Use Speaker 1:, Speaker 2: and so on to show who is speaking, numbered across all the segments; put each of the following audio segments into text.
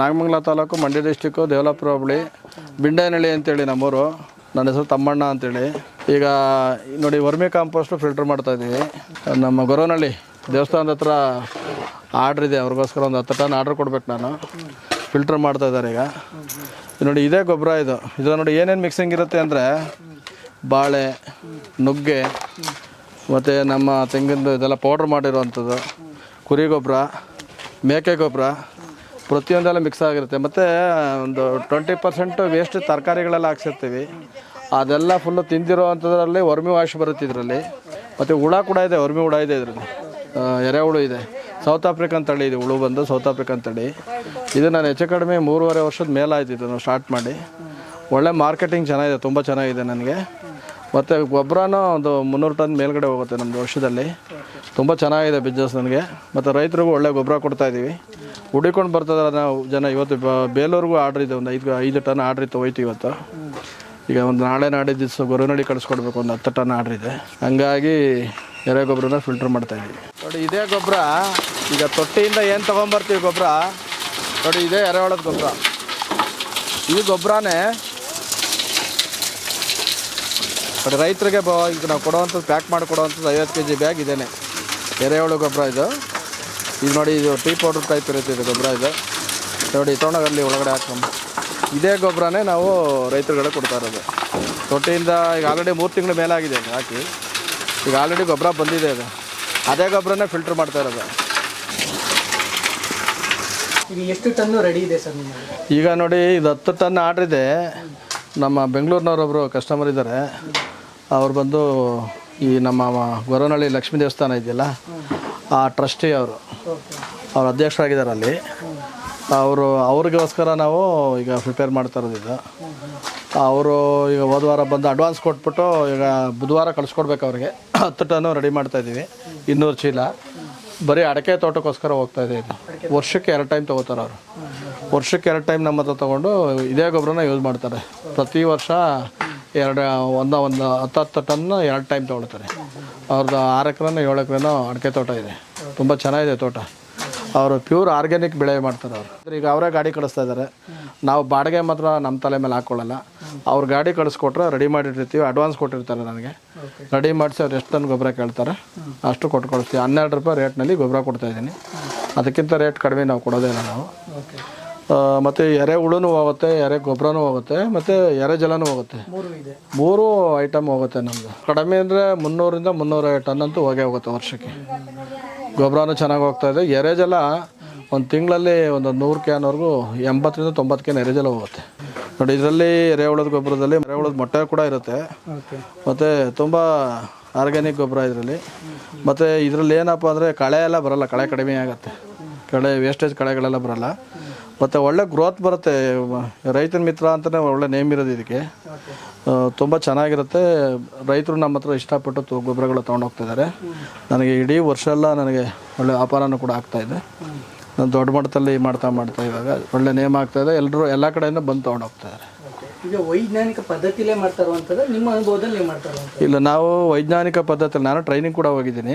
Speaker 1: Nagamangala taluk, Mandya district, Devalapura ಹೋಬಳಿ, ಬಿಂಡೇನಹಳ್ಳಿ ಅಂತೇಳಿ ನಮ್ಮೂರು. ನನ್ನ ಹೆಸರು ತಮ್ಮಣ್ಣ ಅಂತೇಳಿ. ಈಗ ನೋಡಿ, ವರ್ಮಿ ಕಾಂಪೋಸ್ಟು ಫಿಲ್ಟರ್ ಮಾಡ್ತಾಯಿದ್ದೀವಿ. ನಮ್ಮ ಗೊರವನಹಳ್ಳಿ ದೇವಸ್ಥಾನದ ಹತ್ರ ಆರ್ಡ್ರ್ ಇದೆ, ಅವ್ರಿಗೋಸ್ಕರ ಒಂದು 10 ಟನ್ ಆರ್ಡ್ರ್ ಕೊಡ್ಬೇಕು. ನಾನು ಫಿಲ್ಟರ್ ಮಾಡ್ತಾಯಿದ್ದಾರೆ ಈಗ. ನೋಡಿ, ಇದೇ ಗೊಬ್ಬರ ಇದು ನೋಡಿ ಏನೇನು ಮಿಕ್ಸಿಂಗ್ ಇರುತ್ತೆ ಅಂದರೆ ಬಾಳೆ, ನುಗ್ಗೆ ಮತ್ತು ನಮ್ಮ ತೆಂಗಿನದು ಇದೆಲ್ಲ ಪೌಡ್ರ್ ಮಾಡಿರೋವಂಥದ್ದು, ಕುರಿ ಗೊಬ್ಬರ, ಮೇಕೆ ಗೊಬ್ಬರ, ಪ್ರತಿಯೊಂದೆಲ್ಲ ಮಿಕ್ಸ್ ಆಗಿರುತ್ತೆ. ಮತ್ತು ಒಂದು 20% ವೇಸ್ಟ್ ತರಕಾರಿಗಳೆಲ್ಲ ಹಾಕ್ಸಿರ್ತೀವಿ. ಅದೆಲ್ಲ ಫುಲ್ಲು ತಿಂದಿರೋ ಅಂಥದ್ರಲ್ಲಿ ವರ್ಮಿ ವಾಶ್ ಬರುತ್ತೆ ಇದರಲ್ಲಿ. ಮತ್ತು ಹುಳ ಕೂಡ ಇದೆ, ವರ್ಮಿ ಹುಳ ಇದೆ ಇದರಲ್ಲಿ, ಎರೆಹುಳು ಇದೆ. ಸೌತ್ ಆಫ್ರಿಕನ್ ತಳಿ ಇದೆ, ಹುಳು ಬಂದು ಸೌತ್ ಆಫ್ರಿಕನ್ ತಳಿ. ಇದು ನಾನು ಹೆಚ್ಚು ಕಡಿಮೆ 3.5 ವರ್ಷದ ಮೇಲಾಯ್ತಿದ್ದು ನಾವು ಸ್ಟಾರ್ಟ್ ಮಾಡಿ. ಒಳ್ಳೆ ಮಾರ್ಕೆಟಿಂಗ್ ಚೆನ್ನಾಗಿದೆ, ತುಂಬ ಚೆನ್ನಾಗಿದೆ ನನಗೆ. ಮತ್ತು ಗೊಬ್ಬರನೂ ಒಂದು 300 ಟನ್ ಮೇಲ್ಗಡೆ ಹೋಗುತ್ತೆ ನಮ್ಮದು ವರ್ಷದಲ್ಲಿ. ತುಂಬ ಚೆನ್ನಾಗಿದೆ ಬಿಸ್ನೆಸ್ ನನಗೆ. ಮತ್ತು ರೈತರಿಗೂ ಒಳ್ಳೆ ಗೊಬ್ಬರ ಕೊಡ್ತಾಯಿದ್ದೀವಿ. ಹುಡಿಕೊಂಡು ಬರ್ತಿದ್ದಾರೆ ನಾವು ಜನ. ಇವತ್ತು ಬೇಲೂರಿಗೂ ಆರ್ಡ್ರ್ ಇದೆ, ಒಂದು 5 ಟನ್ ಆರ್ಡ್ರ್ ಇತ್ತು, ಹೋಯ್ತು ಇವತ್ತು. ಈಗ ಒಂದು ನಾಡಿದ್ದು ದಿವಸ ಗೊರವನಹಳ್ಳಿ ಕಳಿಸ್ಕೊಡ್ಬೇಕು, ಒಂದು 10 ಟನ್ ಆರ್ಡ್ರ್ ಇದೆ. ಹಂಗಾಗಿ ಎರೆ ಗೊಬ್ಬರನ ಫಿಲ್ಟರ್ ಮಾಡ್ತಾಯಿದ್ದೀವಿ. ನೋಡಿ, ಇದೇ ಗೊಬ್ಬರ ಈಗ ತೊಟ್ಟಿಯಿಂದ ಏನು ತೊಗೊಂಬರ್ತೀವಿ ಗೊಬ್ಬರ, ನೋಡಿ ಇದೇ ಎರೆಹುಳದ ಗೊಬ್ಬರ. ಈ ಗೊಬ್ಬರನೇ ನೋಡಿ ರೈತರಿಗೆ ಈಗ ನಾವು ಕೊಡುವಂಥದ್ದು, ಪ್ಯಾಕ್ ಮಾಡಿ ಕೊಡುವಂಥದ್ದು 50 kg ಬ್ಯಾಗ್ ಇದೇನೆ ಎರೆಹುಳು ಗೊಬ್ಬರ ಇದು. ನೋಡಿ, ಇದು ಟೀ ಪೌಡ್ರ್ ಟೈಪ್ ಇರುತ್ತೆ ಇದು ಗೊಬ್ಬರ. ಇದು ನೋಡಿ, ತೊಗೊಂಡೋಗಲ್ಲಿ ಒಳಗಡೆ ಹಾಕೊಂಡು ಇದೇ ಗೊಬ್ಬರನೇ ನಾವು ರೈತರುಗಳೇ ಕೊಡ್ತಾ ಇರೋದು. ತೊಟ್ಟಿಯಿಂದ ಈಗ ಆಲ್ರೆಡಿ 3 ತಿಂಗಳ ಮೇಲಾಗಿದೆ ಹಾಕಿ. ಈಗ ಆಲ್ರೆಡಿ ಗೊಬ್ಬರ ಬಂದಿದೆ. ಅದು ಅದೇ ಗೊಬ್ಬರನೇ ಫಿಲ್ಟರ್ ಮಾಡ್ತಾ ಇರೋದು.
Speaker 2: ಈಗ ಎಷ್ಟು ಟನ್ನು ರೆಡಿ ಇದೆ ಸರ್ ನಿಮ್ಮಲ್ಲಿ?
Speaker 1: ಈಗ ನೋಡಿ, ಇದು 10 ಟನ್ ಆರ್ಡ್ರ್ ಇದೆ. ನಮ್ಮ ಬೆಂಗಳೂರಿನವರೊಬ್ಬರು ಕಸ್ಟಮರ್ ಇದ್ದಾರೆ. ಅವ್ರು ಬಂದು ಈ ನಮ್ಮ ಗೊರವನಹಳ್ಳಿ ಲಕ್ಷ್ಮೀ ದೇವಸ್ಥಾನ ಇದೆಯಲ್ಲ, ಆ ಟ್ರಸ್ಟಿ ಅವರು ಅಧ್ಯಕ್ಷರಾಗಿದ್ದಾರೆ ಅಲ್ಲಿ. ಅವ್ರಿಗೋಸ್ಕರ ನಾವು ಈಗ ಪ್ರಿಪೇರ್ ಮಾಡ್ತಾ ಇರೋದು ಇದು. ಅವರು ಈಗ ಹೋದ ವಾರ ಬಂದು ಅಡ್ವಾನ್ಸ್ ಕೊಟ್ಬಿಟ್ಟು ಈಗ ಬುಧವಾರ ಕಳಿಸ್ಕೊಡ್ಬೇಕು ಅವ್ರಿಗೆ. 10 ಟನ್ನು ರೆಡಿ ಮಾಡ್ತಾಯಿದ್ದೀವಿ, 200 ಚೀಲ. ಬರೀ ಅಡಿಕೆ ತೋಟಕ್ಕೋಸ್ಕರ ಹೋಗ್ತಾಯಿದೆ. ಇದು ವರ್ಷಕ್ಕೆ 2 ಟೈಮ್ ತೊಗೋತಾರೆ ಅವರು. ವರ್ಷಕ್ಕೆ 2 ಟೈಮ್ ನಮ್ಮ ಹತ್ರ ತೊಗೊಂಡು ಇದೇ ಗೊಬ್ಬರನ ಯೂಸ್ ಮಾಡ್ತಾರೆ. ಪ್ರತಿ ವರ್ಷ ಒಂದು 10 ಟನ್ನು 2 ಟೈಮ್ ತೊಗೊಳ್ತಾರೆ. ಅವ್ರದ್ದು 6 ಎಕರೆನೋ 7 ಎಕರೆನೋ ಅಡಿಕೆ ತೋಟ ಇದೆ. ತುಂಬ ಚೆನ್ನಾಗಿದೆ ತೋಟ. ಅವರು ಪ್ಯೂರ್ ಆರ್ಗ್ಯಾನಿಕ್ ಬೆಳೆ ಮಾಡ್ತಾರೆ ಅವರು. ಈಗ ಅವರೇ ಗಾಡಿ ಕಳಿಸ್ತಾ ಇದ್ದಾರೆ. ನಾವು ಬಾಡಿಗೆ ಮಾತ್ರ ನಮ್ಮ ತಲೆ ಮೇಲೆ ಹಾಕ್ಕೊಳ್ಳಲ್ಲ. ಅವ್ರು ಗಾಡಿ ಕಳಿಸ್ಕೊಟ್ರೆ ರೆಡಿ ಮಾಡಿಟ್ಟಿರ್ತೀವಿ. ಅಡ್ವಾನ್ಸ್ ಕೊಟ್ಟಿರ್ತಾರೆ ನನಗೆ. ರೆಡಿ ಮಾಡಿಸಿ ಅವ್ರು ಎಷ್ಟು ಟನ್ ಗೊಬ್ಬರ ಕೇಳ್ತಾರೆ ಅಷ್ಟು ಕೊಟ್ಟು ಕಳಿಸ್ತೀವಿ. 12 ರೂಪಾಯಿ ರೇಟ್ನಲ್ಲಿ ಗೊಬ್ಬರ ಕೊಡ್ತಾಯಿದ್ದೀನಿ. ಅದಕ್ಕಿಂತ ರೇಟ್ ಕಡಿಮೆ ನಾವು ಕೊಡೋದೇ ಇಲ್ಲ ನಾವು. ಮತ್ತು ಎರೆ ಹುಳುನೂ ಹೋಗುತ್ತೆ, ಎರೆ ಗೊಬ್ಬರನೂ ಹೋಗುತ್ತೆ, ಮತ್ತು ಎರೆ ಜಲನೂ ಹೋಗುತ್ತೆ. 3 ಐಟಮ್ ಹೋಗುತ್ತೆ ನಮ್ಮದು. ಕಡಿಮೆ ಅಂದರೆ 300ರಿಂದ 350 ಟನ್ ಅಂತೂ ಹೋಗುತ್ತೆ ವರ್ಷಕ್ಕೆ. ಗೊಬ್ಬರನೂ ಚೆನ್ನಾಗಿ ಹೋಗ್ತಾಯಿದೆ. ಎರೆ ಜಲ ಒಂದು ತಿಂಗಳಲ್ಲಿ ಒಂದು 100 ಕ್ಯಾನ್ವರೆಗೂ 80ರಿಂದ 90 ಕ್ಯಾನ್ ಎರೆ ಜಲ ಹೋಗುತ್ತೆ. ನೋಡಿ, ಇದರಲ್ಲಿ ಎರೆಹುಳದ ಗೊಬ್ಬರದಲ್ಲಿ ಎರೆಹುಳದ ಮೊಟ್ಟೆ ಕೂಡ ಇರುತ್ತೆ. ಮತ್ತು ತುಂಬ ಆರ್ಗ್ಯಾನಿಕ್ ಗೊಬ್ಬರ ಇದರಲ್ಲಿ. ಮತ್ತು ಇದರಲ್ಲಿ ಏನಪ್ಪ ಅಂದರೆ ಕಳೆ ಎಲ್ಲ ಬರೋಲ್ಲ, ಕಳೆ ಕಡಿಮೆ ಆಗುತ್ತೆ. ವೇಸ್ಟೇಜ್ ಕಳೆಗಳೆಲ್ಲ ಬರೋಲ್ಲ. ಮತ್ತು ಒಳ್ಳೆ ಗ್ರೋತ್ ಬರುತ್ತೆ. ರೈತನ ಮಿತ್ರ ಅಂತಲೇ ಒಳ್ಳೆ ನೇಮ್ ಇರೋದು ಇದಕ್ಕೆ. ತುಂಬ ಚೆನ್ನಾಗಿರುತ್ತೆ. ರೈತರು ನಮ್ಮ ಹತ್ರ ಇಷ್ಟಪಟ್ಟು ಗೊಬ್ಬರಗಳು ತೊಗೊಂಡೋಗ್ತಿದ್ದಾರೆ. ನನಗೆ ಇಡೀ ವರ್ಷ ಎಲ್ಲ ನನಗೆ ಒಳ್ಳೆ ವ್ಯಾಪಾರನೂ ಕೂಡ ಆಗ್ತಾಯಿದೆ. ನಾನು ದೊಡ್ಡ ಮಟ್ಟದಲ್ಲಿ ಮಾಡ್ತಾ ಇವಾಗ ಒಳ್ಳೆ ನೇಮ್ ಆಗ್ತಾಯಿದೆ. ಎಲ್ಲರೂ ಎಲ್ಲ ಕಡೆಯಿಂದ ಬಂದು ತೊಗೊಂಡೋಗ್ತಾಯಿದ್ದಾರೆ.
Speaker 2: ಈಗ ವೈಜ್ಞಾನಿಕ ಪದ್ಧತಿಲೇ ಮಾಡ್ತಾ ಇರುವಂಥದ್ದು, ನಿಮ್ಮ ಅನುಭವದಲ್ಲಿ ನೀವು ಮಾಡ್ತಾ ಇರುವಂಥದ್ದು?
Speaker 1: ಇಲ್ಲ, ನಾವು ವೈಜ್ಞಾನಿಕ ಪದ್ಧತಿಯಲ್ಲಿ ನಾನು ಟ್ರೈನಿಂಗ್ ಕೂಡ ಹೋಗಿದ್ದೀನಿ.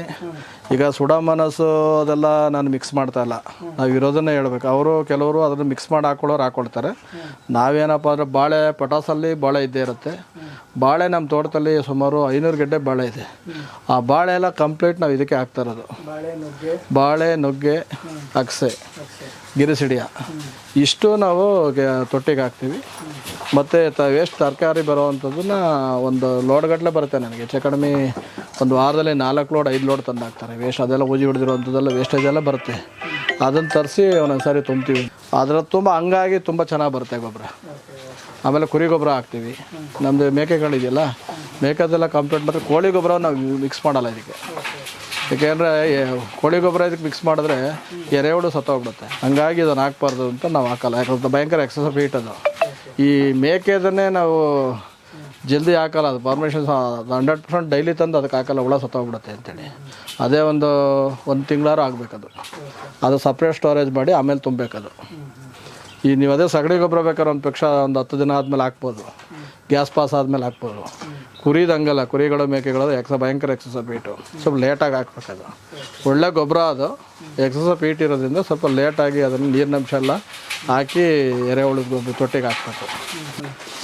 Speaker 1: ಈಗ ಸುಡಾಮನಸ್ಸು ಅದೆಲ್ಲ ನಾನು ಮಿಕ್ಸ್ ಮಾಡ್ತಾ ಇಲ್ಲ. ನಾವು ಇರೋದನ್ನೇ ಹೇಳ್ಬೇಕು. ಕೆಲವರು ಅದನ್ನು ಮಿಕ್ಸ್ ಮಾಡಿ ಹಾಕ್ಕೊಳ್ತಾರೆ. ನಾವೇನಪ್ಪ ಅಂದರೆ ಬಾಳೆ, ಪಟಾಸಲ್ಲಿ ಬಾಳೆ ಇದ್ದೇ ಇರುತ್ತೆ. ಬಾಳೆ ನಮ್ಮ ತೋಟದಲ್ಲಿ ಸುಮಾರು 500 ಗೆಡ್ಡೆ ಬಾಳೆ ಇದೆ. ಆ ಬಾಳೆ ಎಲ್ಲ ಕಂಪ್ಲೀಟ್ ನಾವು ಇದಕ್ಕೆ ಹಾಕ್ತಾ ಇರೋದು. ಬಾಳೆ, ನುಗ್ಗೆ, ಅಗಸೆ, ಗಿರಿಸಿಡಿಯ ಇಷ್ಟು ನಾವು ತೊಟ್ಟಿಗೆ ಹಾಕ್ತೀವಿ. ಮತ್ತು ವೇಸ್ಟ್ ತರಕಾರಿ ಬರೋವಂಥದ್ದನ್ನ ಒಂದು ಲೋಡ್ಗಟ್ಟಲೆ ಬರುತ್ತೆ ನನಗೆ. ಹೆಚ್ಚು ಕಡಿಮೆ ಒಂದು ವಾರದಲ್ಲಿ 4 ಲೋಡ್ 5 ಲೋಡ್ ತಂದು ಹಾಕ್ತಾರೆ. ವೇಸ್ಟ್ ಅದೆಲ್ಲ ಊಜಿ ಹಿಡಿದಿರೋವಂಥದ್ದೆಲ್ಲ ವೇಸ್ಟೇಜ್ ಎಲ್ಲ ಬರುತ್ತೆ. ಅದನ್ನು ತರಿಸಿ ಒಂದೊಂದು ಸಾರಿ ತುಂಬ್ತೀವಿ. ಅದರ ಹಂಗಾಗಿ ತುಂಬ ಚೆನ್ನಾಗಿ ಬರುತ್ತೆ ಗೊಬ್ಬರ. ಆಮೇಲೆ ಕುರಿ ಗೊಬ್ಬರ ಹಾಕ್ತೀವಿ. ನಮ್ಮದು ಮೇಕೆಗಳಿದೆಯಲ್ಲ, ಮೇಕೆದೆಲ್ಲ ಕಂಪ್ಲೀಟ್. ಮತ್ತು ಕೋಳಿ ಗೊಬ್ಬರ ನಾವು ಮಿಕ್ಸ್ ಮಾಡಲ್ಲ ಇದಕ್ಕೆ. ಏಕೆಂದರೆ ಕೋಳಿ ಗೊಬ್ಬರ ಇದಕ್ಕೆ ಮಿಕ್ಸ್ ಮಾಡಿದ್ರೆ ಎರೆಹುಳು ಸತ್ತೋಗ್ಬಿಡುತ್ತೆ. ಹಂಗಾಗಿ ಇದನ್ನು ಹಾಕ್ಬಾರ್ದು ಅಂತ ನಾವು ಹಾಕಲ್ಲ. ಯಾಕಂದ್ರೆ ಭಯಂಕರ ಎಕ್ಸಸ್ ಆಫ್ ಹೀಟ್ ಅದು. ಈ ಮೇಕೆದನ್ನೇ ನಾವು ಜಲ್ದಿ ಹಾಕಲ್ಲ. ಅದು ಪರ್ಮಿಷನ್ 100% ಡೈಲಿ ತಂದು ಅದಕ್ಕೆ ಹಾಕಲ್ಲ, ಹುಳ ಸತ್ತೋಗ್ಬಿಡುತ್ತೆ ಅಂತೇಳಿ. ಅದೇ ಒಂದು ತಿಂಗಳಾರು ಆಗಬೇಕದು. ಅದು ಸಪ್ರೇಟ್ ಸ್ಟೋರೇಜ್ ಮಾಡಿ ಆಮೇಲೆ ತುಂಬಬೇಕದು. ನೀವು ಅದೇ ಸಗಣಿ ಗೊಬ್ಬರ ಬೇಕಾದ್ರೆ ಒಂದು 10 ದಿನ ಆದಮೇಲೆ ಹಾಕ್ಬೋದು. ಗ್ಯಾಸ್ ಪಾಸ್ ಆದಮೇಲೆ ಹಾಕ್ಬೋದು. ಕುರಿದಂಗಲ್ಲ, ಕುರಿಗಳು ಮೇಕೆಗಳು ಭಯಂಕರ ಎಕ್ಸಸೈಸ್ ಬೀಟು, ಸ್ವಲ್ಪ ಲೇಟಾಗಿ ಹಾಕ್ಬೇಕದು. ಒಳ್ಳೆ ಗೊಬ್ಬರ ಅದು, ಎಕ್ಸಸೈಸ್ ಬೀಟ್ ಇರೋದ್ರಿಂದ ಸ್ವಲ್ಪ ಲೇಟಾಗಿ ಅದನ್ನು ನೀರಿನಂಶ ಎಲ್ಲ ಹಾಕಿ ಎರೆಹುಳು ತೊಟ್ಟಿಗೆ ಹಾಕ್ಬೇಕು.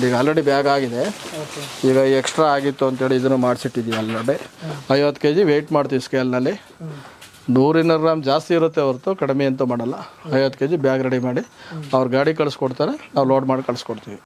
Speaker 1: ಈಗ ಆಲ್ರೆಡಿ ಬ್ಯಾಗ್ ಆಗಿದೆ, ಈಗ ಎಕ್ಸ್ಟ್ರಾ ಆಗಿತ್ತು ಅಂತೇಳಿ ಇದನ್ನು ಮಾಡಿಸಿಟ್ಟಿದ್ದೀವಿ. ಆಲ್ರೆಡಿ 50 kg ವೆಯ್ಟ್ ಮಾಡ್ತೀವಿ ಸ್ಕೇಲ್ನಲ್ಲಿ. 100-200 ಗ್ರಾಮ್ ಜಾಸ್ತಿ ಇರುತ್ತೆ ಹೊರತು ಕಡಿಮೆ ಅಂತೂ ಮಾಡಲ್ಲ. 50 kg ಬ್ಯಾಗ್ ರೆಡಿ ಮಾಡಿ ಅವ್ರು ಗಾಡಿ ಕಳಿಸ್ಕೊಡ್ತಾರೆ, ನಾವು ಲೋಡ್ ಮಾಡಿ ಕಳಿಸ್ಕೊಡ್ತೀವಿ.